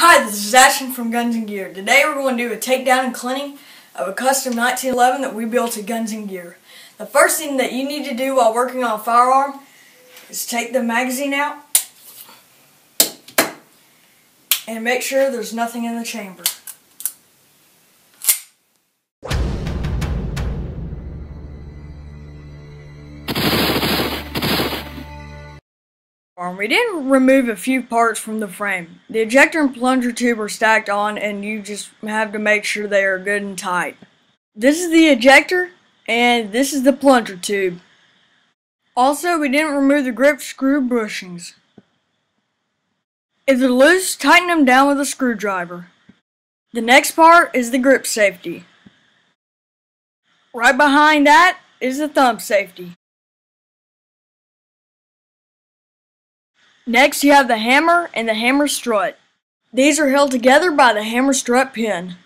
Hi, this is Ashton from Guns&Gear. Today we're going to do a takedown and cleaning of a custom 1911 that we built at Guns&Gear. The first thing that you need to do while working on a firearm is take the magazine out and make sure there's nothing in the chamber. We didn't remove a few parts from the frame. The ejector and plunger tube are stacked on, and you just have to make sure they are good and tight. This is the ejector, and this is the plunger tube. Also, we didn't remove the grip screw bushings. If they're loose, tighten them down with a screwdriver. The next part is the grip safety. Right behind that is the thumb safety. Next, you have the hammer and the hammer strut. These are held together by the hammer strut pin.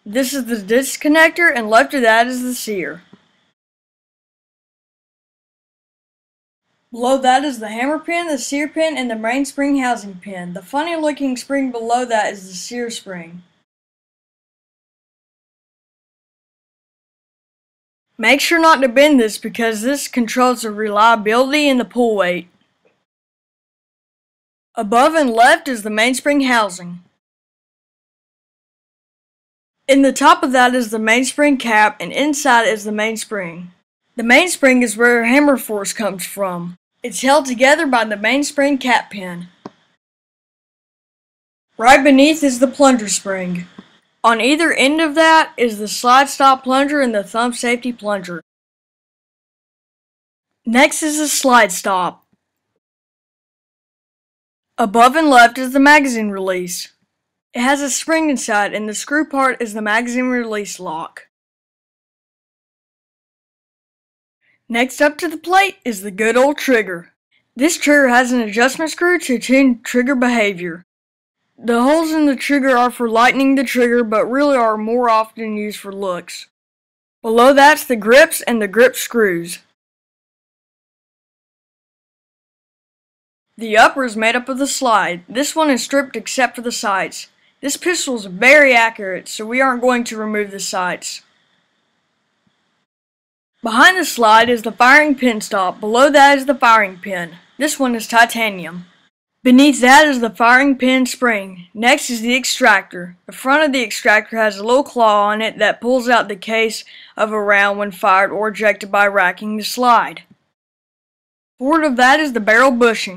This is the disconnector, and left of that is the sear. Below that is the hammer pin, the sear pin, and the mainspring housing pin. The funny looking spring below that is the sear spring. Make sure not to bend this because this controls the reliability and the pull weight. Above and left is the mainspring housing. In the top of that is the mainspring cap, and inside is the mainspring. The mainspring is where hammer force comes from. It's held together by the mainspring cap pin. Right beneath is the plunger spring. On either end of that is the slide stop plunger and the thumb safety plunger. Next is the slide stop. Above and left is the magazine release. It has a spring inside, and the screw part is the magazine release lock. Next up to the plate is the good old trigger. This trigger has an adjustment screw to tune trigger behavior. The holes in the trigger are for lightening the trigger, but really are more often used for looks. Below that's the grips and the grip screws. The upper is made up of the slide. This one is stripped except for the sights. This pistol is very accurate, so we aren't going to remove the sights. Behind the slide is the firing pin stop. Below that is the firing pin. This one is titanium. Beneath that is the firing pin spring. Next is the extractor. The front of the extractor has a little claw on it that pulls out the case of a round when fired or ejected by racking the slide. Forward of that is the barrel bushing.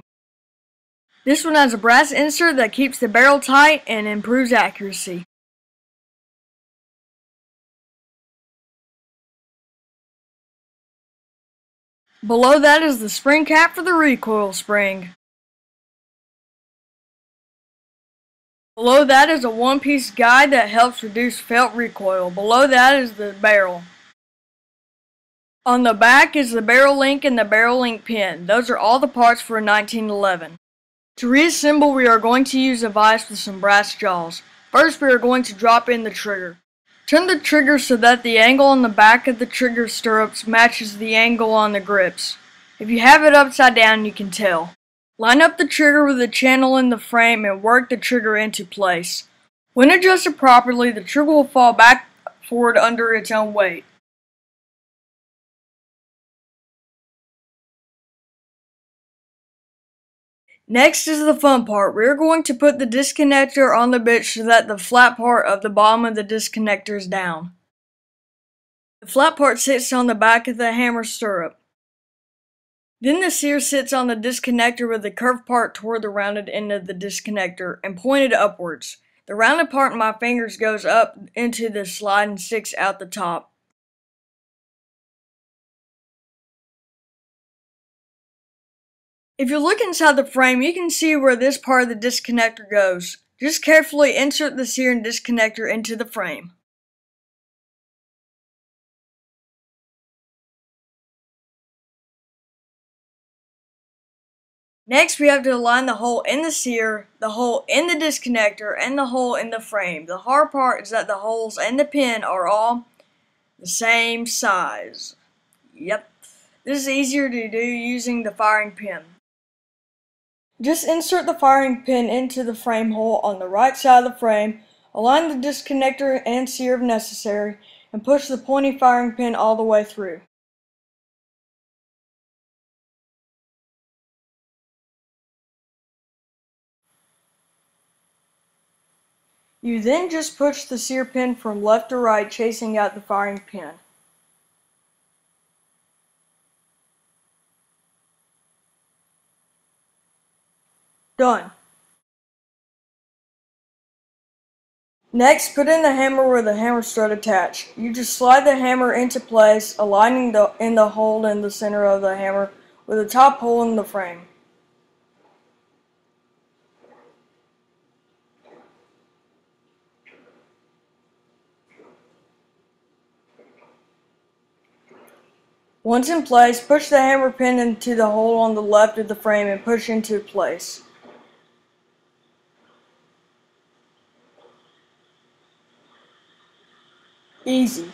This one has a brass insert that keeps the barrel tight and improves accuracy. Below that is the spring cap for the recoil spring. Below that is a one-piece guide that helps reduce felt recoil. Below that is the barrel. On the back is the barrel link and the barrel link pin. Those are all the parts for a 1911. To reassemble, we are going to use a vise with some brass jaws. First, we are going to drop in the trigger. Turn the trigger so that the angle on the back of the trigger stirrups matches the angle on the grips. If you have it upside down, you can tell. Line up the trigger with the channel in the frame and work the trigger into place. When adjusted properly, the trigger will fall back forward under its own weight. Next is the fun part. We are going to put the disconnector on the bit so that the flat part of the bottom of the disconnector is down. The flat part sits on the back of the hammer stirrup. Then the sear sits on the disconnector with the curved part toward the rounded end of the disconnector and pointed upwards. The rounded part in my fingers goes up into the slide and sticks out the top. If you look inside the frame, you can see where this part of the disconnector goes. Just carefully insert the sear and disconnector into the frame. Next, we have to align the hole in the sear, the hole in the disconnector, and the hole in the frame. The hard part is that the holes and the pin are all the same size. Yep. This is easier to do using the firing pin. Just insert the firing pin into the frame hole on the right side of the frame, align the disconnector and sear if necessary, and push the pointy firing pin all the way through. You then just push the sear pin from left to right, chasing out the firing pin. Done. Next, put in the hammer with the hammer strut attached. You just slide the hammer into place, aligning the hole in the center of the hammer with the top hole in the frame. Once in place, push the hammer pin into the hole on the left of the frame and push into place. Easy.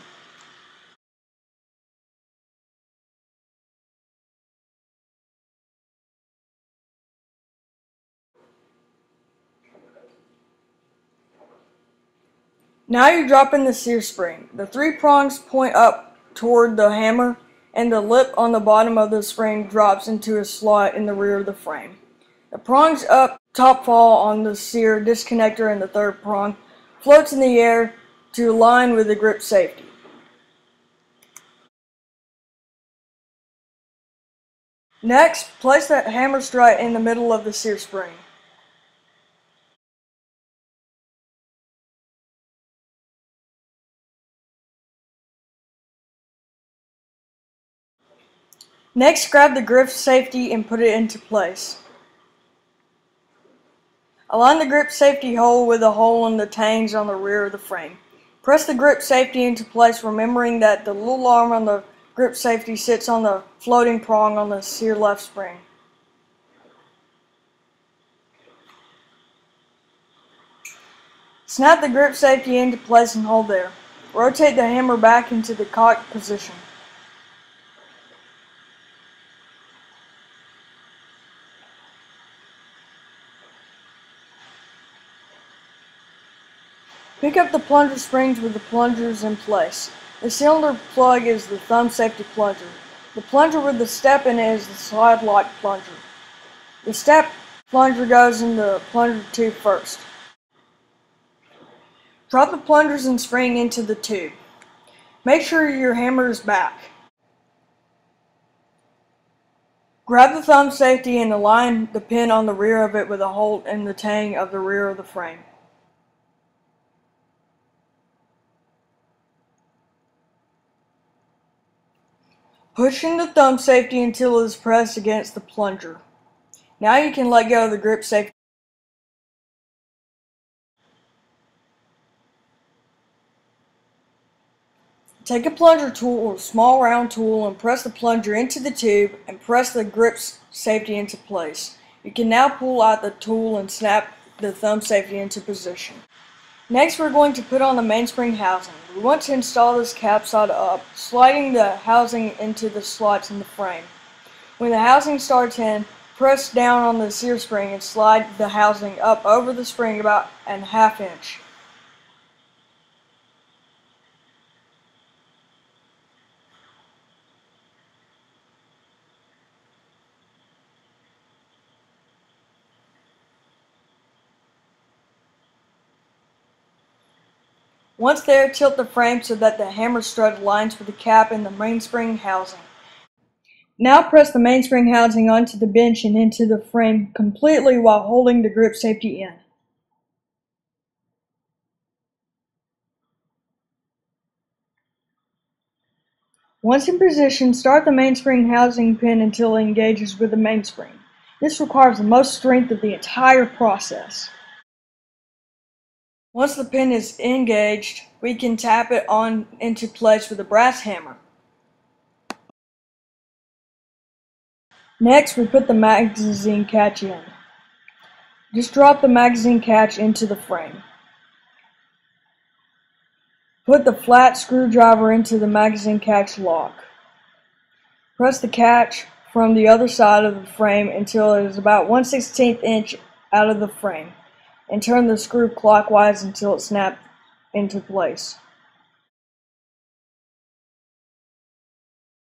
Now you drop in the sear spring. The 3 prongs point up toward the hammer, and the lip on the bottom of the spring drops into a slot in the rear of the frame. The prongs up top fall on the sear disconnector, and the 3rd prong floats in the air to align with the grip safety. Next, place the hammer strut in the middle of the sear spring. Next, grab the grip safety and put it into place. Align the grip safety hole with the hole in the tangs on the rear of the frame. Press the grip safety into place, remembering that the little arm on the grip safety sits on the floating prong on the sear left spring. Snap the grip safety into place and hold there. Rotate the hammer back into the cocked position. Pick up the plunger springs with the plungers in place. The cylinder plug is the thumb safety plunger. The plunger with the step in it is the slide lock plunger. The step plunger goes in the plunger tube first. Drop the plungers and spring into the tube. Make sure your hammer is back. Grab the thumb safety and align the pin on the rear of it with a hole in the tang of the rear of the frame. Push in the thumb safety until it is pressed against the plunger. Now you can let go of the grip safety. Take a plunger tool or small round tool and press the plunger into the tube and press the grip safety into place. You can now pull out the tool and snap the thumb safety into position. Next, we're going to put on the mainspring housing. We want to install this cap side up, sliding the housing into the slots in the frame. When the housing starts in, press down on the sear spring and slide the housing up over the spring about a ½ inch. Once there, tilt the frame so that the hammer strut aligns with the cap and the mainspring housing. Now press the mainspring housing onto the bench and into the frame completely while holding the grip safety in. Once in position, start the mainspring housing pin until it engages with the mainspring. This requires the most strength of the entire process. Once the pin is engaged, we can tap it on into place with a brass hammer. Next, we put the magazine catch in. Just drop the magazine catch into the frame. Put the flat screwdriver into the magazine catch lock. Press the catch from the other side of the frame until it is about 1/16 inch out of the frame, and turn the screw clockwise until it snaps into place.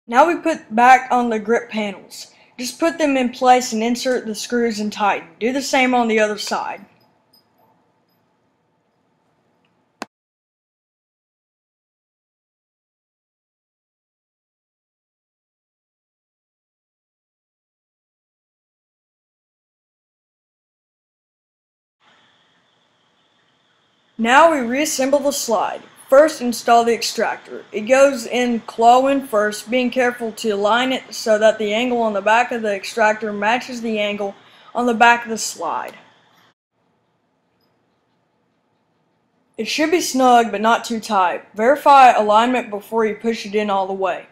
Now we put back on the grip panels. Just put them in place and insert the screws and tighten. Do the same on the other side. Now we reassemble the slide. First, install the extractor. It goes in claw in first, being careful to align it so that the angle on the back of the extractor matches the angle on the back of the slide. It should be snug but not too tight. Verify alignment before you push it in all the way.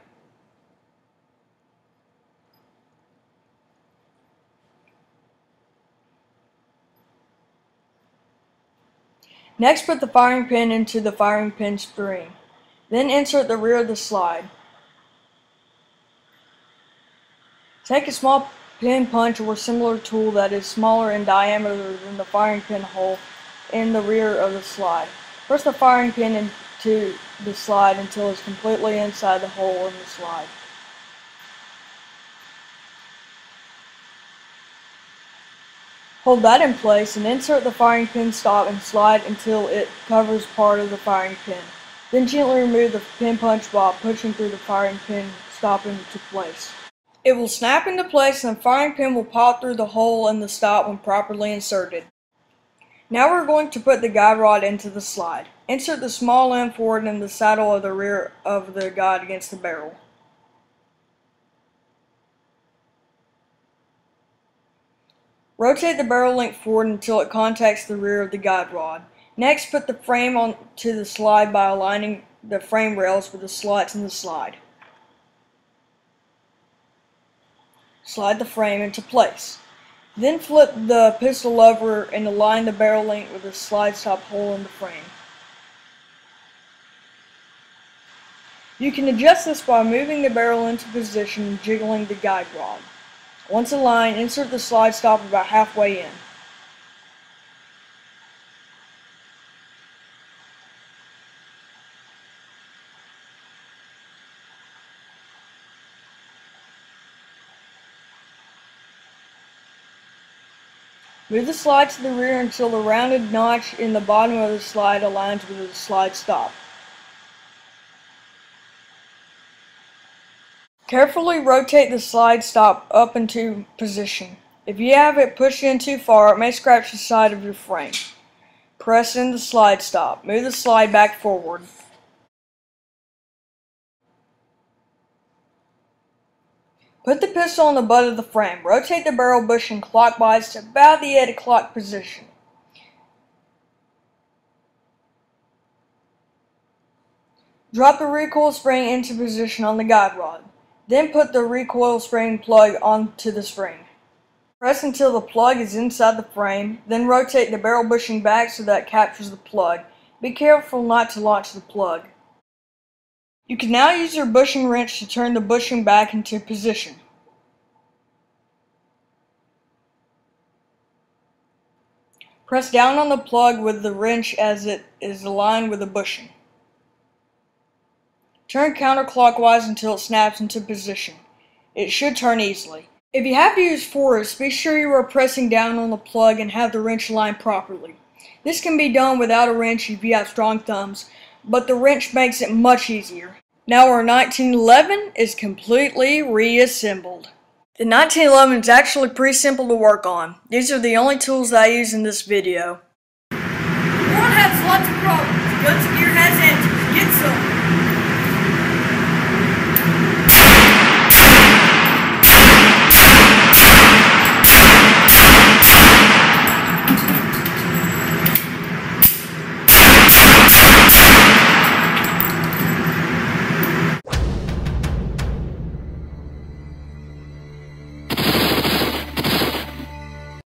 Next, put the firing pin into the firing pin spring. Then insert the rear of the slide. Take a small pin punch or similar tool that is smaller in diameter than the firing pin hole in the rear of the slide. Press the firing pin into the slide until it's completely inside the hole in the slide. Hold that in place and insert the firing pin stop and slide until it covers part of the firing pin. Then gently remove the pin punch while pushing through the firing pin stop into place. It will snap into place and the firing pin will pop through the hole in the stop when properly inserted. Now we're going to put the guide rod into the slide. Insert the small end forward in the saddle of the rear of the guide against the barrel. Rotate the barrel link forward until it contacts the rear of the guide rod. Next, put the frame onto the slide by aligning the frame rails with the slots in the slide. Slide the frame into place. Then flip the pistol over and align the barrel link with the slide stop hole in the frame. You can adjust this by moving the barrel into position and jiggling the guide rod. Once aligned, insert the slide stop about halfway in. Move the slide to the rear until the rounded notch in the bottom of the slide aligns with the slide stop. Carefully rotate the slide stop up into position. If you have it pushed in too far, it may scratch the side of your frame. Press in the slide stop. Move the slide back forward. Put the pistol on the butt of the frame. Rotate the barrel bushing clockwise to about the 8 o'clock position. Drop the recoil spring into position on the guide rod. Then put the recoil spring plug onto the spring. Press until the plug is inside the frame, then rotate the barrel bushing back so that it captures the plug. Be careful not to launch the plug. You can now use your bushing wrench to turn the bushing back into position. Press down on the plug with the wrench as it is aligned with the bushing. Turn counterclockwise until it snaps into position. It should turn easily. If you have to use force, be sure you are pressing down on the plug and have the wrench aligned properly. This can be done without a wrench if you have strong thumbs, but the wrench makes it much easier. Now our 1911 is completely reassembled. The 1911 is actually pretty simple to work on. These are the only tools that I use in this video. One has lots of problems.